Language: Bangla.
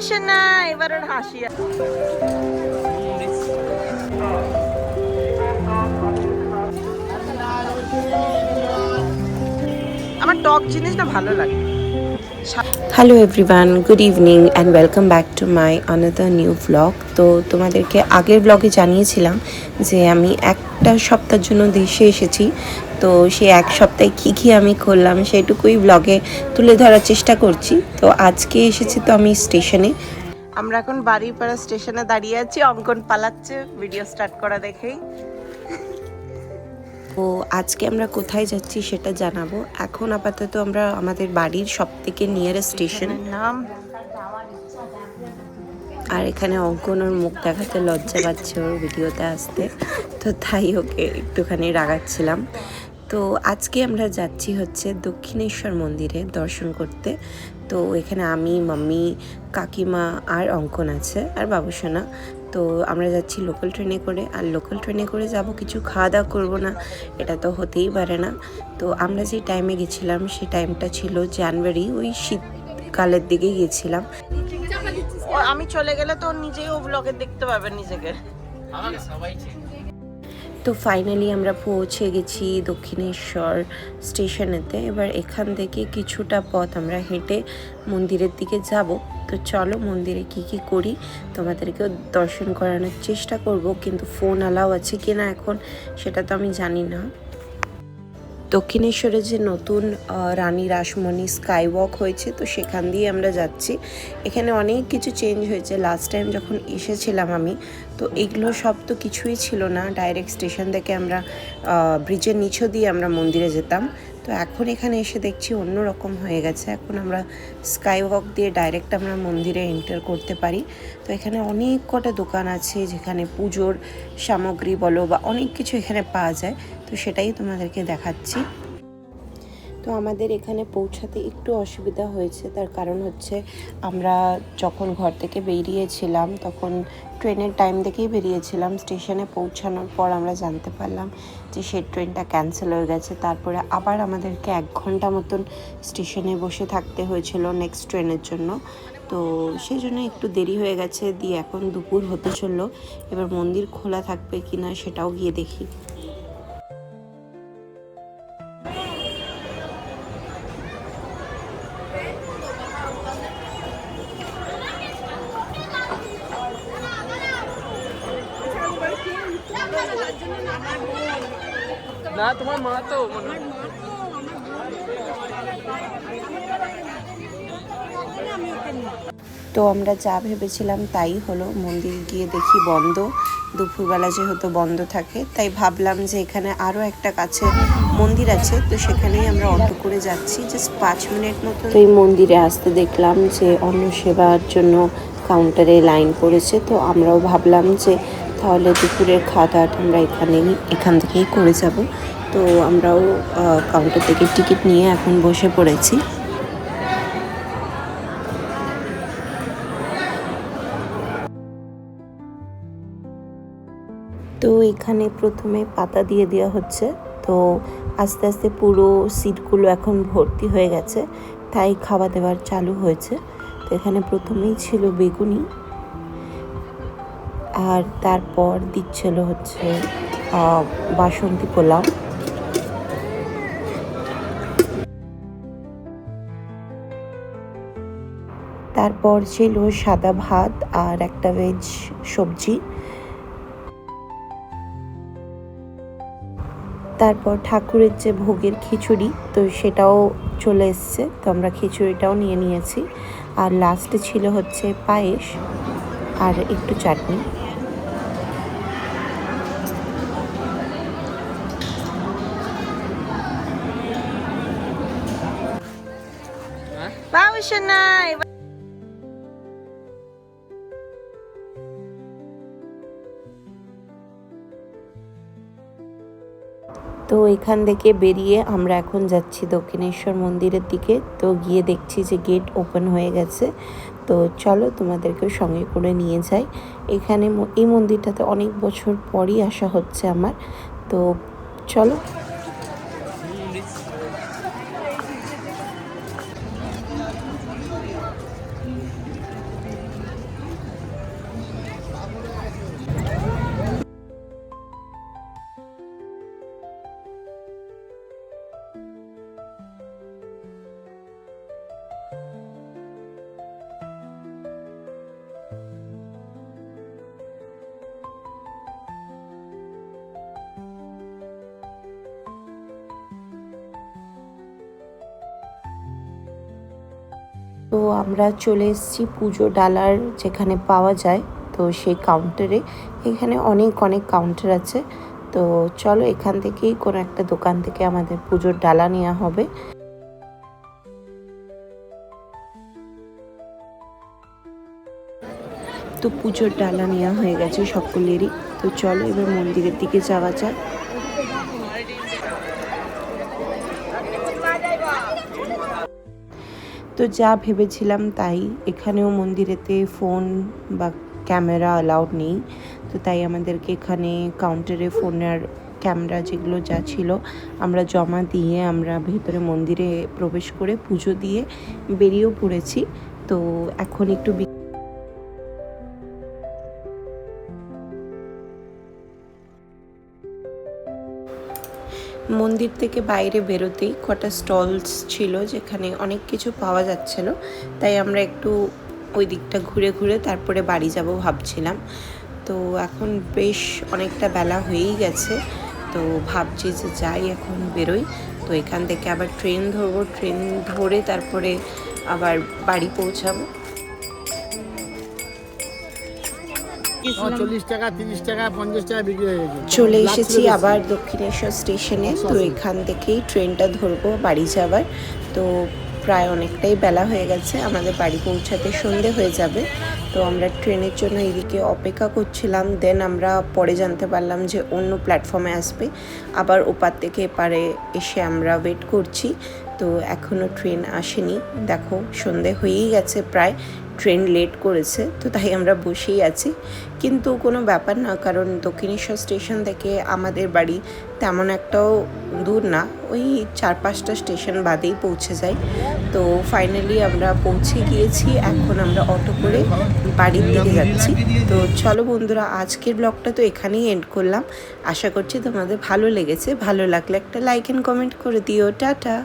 সোনা, এবার ওর হাসি। আমার টক জিনিসটা ভালো লাগে। Hello everyone, good evening and welcome back to my another new vlog. তো তোমাদেরকে আগের ব্লগে জানিয়েছিলাম যে আমি একটা সপ্তাহের জন্য দেশে এসেছি। তো সেই এক সপ্তাহে কী আমি করলাম সেটুকুই ব্লগে তুলে ধরার চেষ্টা করছি। তো আজকে এসেছি তো আমি স্টেশনে। আমরা এখন বাড়িপাড়া স্টেশনে দাঁড়িয়ে আছি, অঙ্কন পালাচ্ছে ভিডিও স্টার্ট করা দেখেই। তো আজকে আমরা কোথায় যাচ্ছি সেটা জানাবো। এখন আপাতত আমরা আমাদের বাড়ির সবথেকে নিয়ারেস্ট স্টেশন নাম, আর এখানে অঙ্কন ওর মুখ দেখাতে লজ্জা পাচ্ছে ওর ভিডিওতে আসতে, তো তাই ওকে একটুখানি রাগাচ্ছিলাম। তো আজকে আমরা যাচ্ছি হচ্ছে দক্ষিণেশ্বর মন্দিরে দর্শন করতে। তো এখানে আমি, মাম্মি, কাকিমা আর অঙ্কন আছে আর বাবুসোনা। তো আমরা যাচ্ছি লোকাল ট্রেনে করে, আর লোকাল ট্রেনে করে যাব, কিছু খাওয়া দাওয়া করবো না, এটা তো হতেই পারে না। তো আমরা যে টাইমে গেছিলাম সেই টাইমটা ছিল জানুয়ারি, ওই শীতকালের দিকে গেছিলাম। আমি চলে গেলে তো নিজেই ও ব্লগে দেখতে পাবে নিজেকে। তো ফাইনালি আমরা পৌঁছে গেছি দক্ষিণেশ্বর স্টেশনেতে। এবার এখান থেকে কিছুটা পথ আমরা হেঁটে মন্দিরের দিকে যাব। তো চলো মন্দিরে কি করি তোমাদেরকেও দর্শন করানোর চেষ্টা করব, কিন্তু ফোন অ্যালাউ আছে কি না এখন সেটা তো আমি জানি না। দক্ষিণেশ্বরে যে নতুন রানী রাসমণি স্কাই ওয়াক হয়েছে, তো সেখান দিয়ে আমরা যাচ্ছি। এখানে অনেক কিছু চেঞ্জ হয়েছে। লাস্ট টাইম যখন এসেছিলাম আমি, তো এগুলো সব তো কিছুই ছিল না। ডাইরেক্ট স্টেশন থেকে আমরা ব্রিজের নিচে দিয়ে আমরা মন্দিরে যেতাম। তো এখন এখানে এসে দেখছি অন্য রকম হয়ে গেছে। এখন আমরা স্কাই ওয়াক দিয়ে ডাইরেক্ট আমরা মন্দিরে এন্টার করতে পারি। তো এখানে অনেক কটা দোকান আছে যেখানে পুজোর সামগ্রী বলো বা অনেক কিছু এখানে পাওয়া যায়। তো সেটাই তোমাদেরকে দেখাচ্ছি। তো আমাদের এখানে পৌঁছাতে একটু অসুবিধা হয়েছে, তার কারণ হচ্ছে আমরা যখন ঘর থেকে বেরিয়েছিলাম তখন ট্রেনের টাইম দেখেই বেরিয়েছিলাম। স্টেশনে পৌঁছানোর পর আমরা জানতে পারলাম যে সেই ট্রেনটা ক্যান্সেল হয়ে গেছে। তারপরে আবার আমাদেরকে 1 ঘন্টা মতন স্টেশনে বসে থাকতে হয়েছিল নেক্সট ট্রেনের জন্য। তো সেই জন্য একটু দেরি হয়ে গেছে। দিয়ে এখন দুপুর হতে চললো। এবার মন্দির খোলা থাকবে কি না সেটাও গিয়ে দেখি। না তোমার মা তো তো আমরা যা ভেবেছিলাম তাই হলো। মন্দির গিয়ে দেখি বন্ধ। দুপুরবেলা যেহেতু বন্ধ থাকে, তাই ভাবলাম যে এখানে আরও একটা কাছে মন্দির আছে, তো সেখানেই আমরা অটো করে যাচ্ছি। জাস্ট 5 মিনিট মতো। তো এই মন্দিরে আসতে দেখলাম যে অন্ন সেবার জন্য কাউন্টারে লাইন পড়েছে। তো আমরাও ভাবলাম যে তাহলে দুপুরের খাওয়া দাওয়াটা আমরা এখান থেকেই করে যাব। তো আমরাও কাউন্টার থেকে টিকিট নিয়ে এখন বসে পড়েছি। তো এখানে প্রথমে পাতা দিয়ে দেওয়া হচ্ছে। তো আস্তে আস্তে পুরো সিটগুলো এখন ভর্তি হয়ে গেছে, তাই খাওয়া দাওয়ার চালু হয়েছে। তো এখানে প্রথমেই ছিল বেগুনি, আর তারপর দিচ্ছিল হচ্ছে বাসন্তী পোলাও। তারপর ছিল সাদা ভাত আর একটা ভেজ সবজি। তারপর ঠাকুরের যে ভোগের খিচুড়ি, তো সেটাও চলে এসছে। তো আমরা খিচুড়িটাও নিয়ে নিয়েছি। আর লাস্টে ছিল হচ্ছে পায়েস আর একটু চাটনি। বাবুসোনা। তো এখান থেকে বেরিয়ে আমরা এখন যাচ্ছি দক্ষিণেশ্বর মন্দিরের দিকে। তো গিয়ে দেখছি যে গেট ওপেন হয়ে গেছে। তো চলো তোমাদেরকেও সঙ্গে করে নিয়ে যাই। এখানে এই মন্দিরটাতে অনেক বছর পরই আসা হচ্ছে আমার। তো চলো। তো আমরা চলে এসেছি পুজো ডালার যেখানে পাওয়া যায়, তো সেই কাউন্টারে। এখানে অনেক কাউন্টার আছে, তো চলো এখান থেকেই কোনো একটা দোকান থেকে আমাদের পুজোর ডালা নেওয়া হবে। তো পুজোর ডালা নেওয়া হয়ে গেছে সকলেরই। তো চলো এবার মন্দিরের দিকে যাওয়া যাক। তো যা ভেবেছিলাম তাই, এখানেও মন্দিরেতে ফোন বা ক্যামেরা অ্যালাউড নেই। তো তাই আমাদেরকে এখানে কাউন্টারে ফোনের ক্যামেরা যেগুলো যা ছিল আমরা জমা দিয়ে আমরা ভেতরে মন্দিরে প্রবেশ করে পুজো দিয়ে বেরিয়েও পড়েছি। তো এখন একটু মন্দির থেকে বাইরে বেরোতেই কটা স্টলস ছিল যেখানে অনেক কিছু পাওয়া যাচ্ছিল, তাই আমরা একটু ওই দিকটা ঘুরে ঘুরে তারপরে বাড়ি যাব ভাবছিলাম। তো এখন বেশ অনেকটা বেলা হয়েই গেছে, তো ভাবছি যে যাই এখন বেরোই। তো এখান থেকে আবার ট্রেন ধরবো, ট্রেন ধরে তারপরে আবার বাড়ি পৌঁছাবো। 40 টাকা 30 টাকা 50 টাকা বিক্রি হয়ে গেছে। চলে এসেছি আবার দক্ষিণেশ্বর স্টেশনে। তো এখান থেকেই ট্রেনটা ধরবো বাড়ি যাবার। তো প্রায় অনেকটাই বেলা হয়ে গেছে, আমাদের বাড়ি পৌঁছাতে সন্ধে হয়ে যাবে। তো আমরা ট্রেনের জন্য এদিকে অপেক্ষা করছিলাম। দেন আমরা পরে জানতে পারলাম যে অন্য প্ল্যাটফর্মে আসবে। আবার ওপার থেকে এপারে এসে আমরা ওয়েট করছি। তো এখনও ট্রেন আসেনি। দেখো সন্ধে হয়েই গেছে প্রায়, ট্রেন লেট করেছে, তো তাই আমরা বসেই আছি। কিন্তু কোনো ব্যাপার না, কারণ দক্ষিণেশ্বর স্টেশন থেকে আমাদের বাড়ি তেমন একটাও দূর না, ওই 4-5টা স্টেশন বাদেই পৌঁছে যাই। তো ফাইনালি আমরা পৌঁছে গিয়েছি, এখন আমরা অটো করে বাড়ির দিকে যাচ্ছি। তো চলো বন্ধুরা, আজকের ব্লগটা তো এখানেই এন্ড করলাম। আশা করছি তোমাদের ভালো লেগেছে। ভালো লাগলে একটা লাইক অ্যান্ড কমেন্ট করে দিও। টাটা।